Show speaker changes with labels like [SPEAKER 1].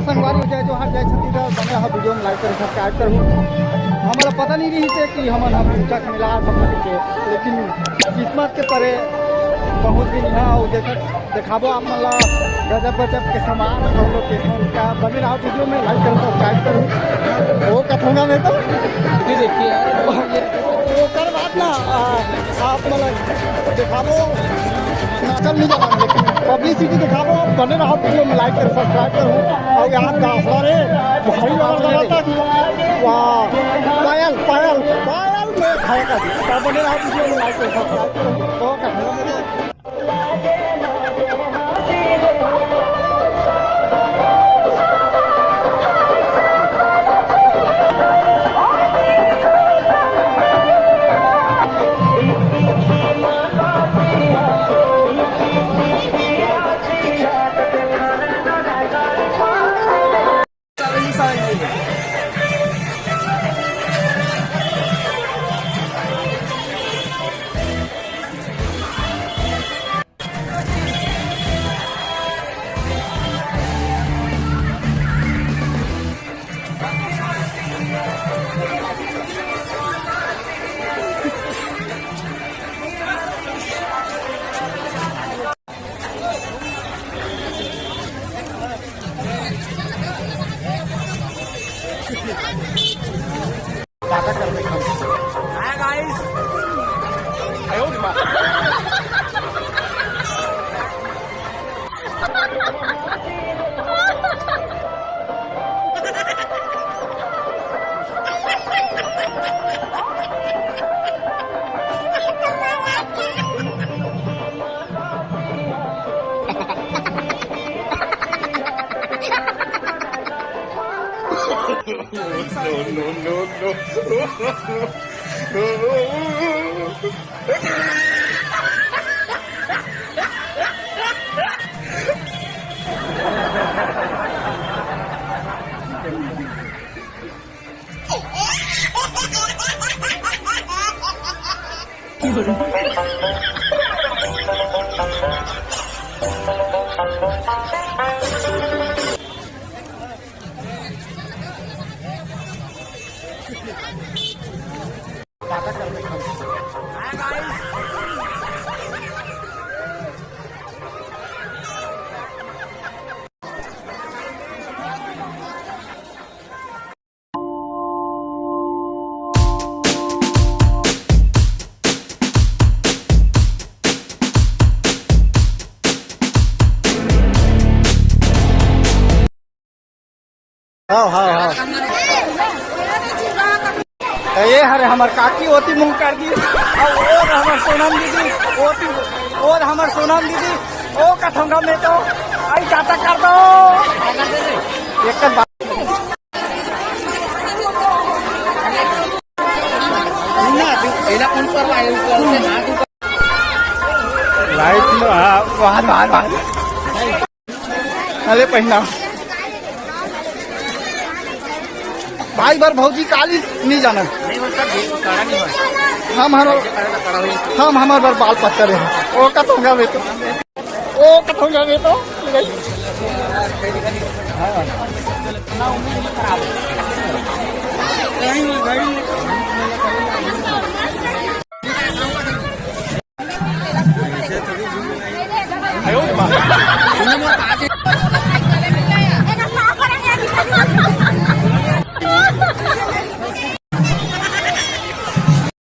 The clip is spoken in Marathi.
[SPEAKER 1] संगवारी हो जाए जो हर जाए छत्तीसगढ़ बने हाँ वीडियो में लाइक कर सब्सक्राइब करूँ। हमारा पता नहीं रही थे कि हम ऊँचा मिला सब के, लेकिन किस्मत के परे पहुँच गई यहाँ और देखाबो आप मतलब गजब गजब के सामान और लोकेशन का बने रहा वीडियो में लाइक कर सब्सक्राइब करूँ। वो कथूंगा में तो देखिए वो कर बात ना आप मतलब दिखाबो नाचल नहीं जाना, लेकिन पब्लिसिटी दिखाबो बने रहो वीडियो में लाइक कर सब्सक्राइब करूँ। और यहाँ दाखला रे भारी तक वाह पायल पायल पायल में खाएगा बने रहो वीडियो में लाइक कर सब्सक्राइब करूँ। तो हाँ हाँ हाँ ये हरे हमार काकी होती मुँह कर दी और हमार सोनम दीदी होती और हमार सोनम दीदी ओ कथंगा में तो आई टाटा कर दो एक बात लाइट बाहर बाहर बाहर अरे पहना भाई बार भौजी काली नहीं जाना हम हमारे बार बाल पत्थर है ओ कथोंगा में तो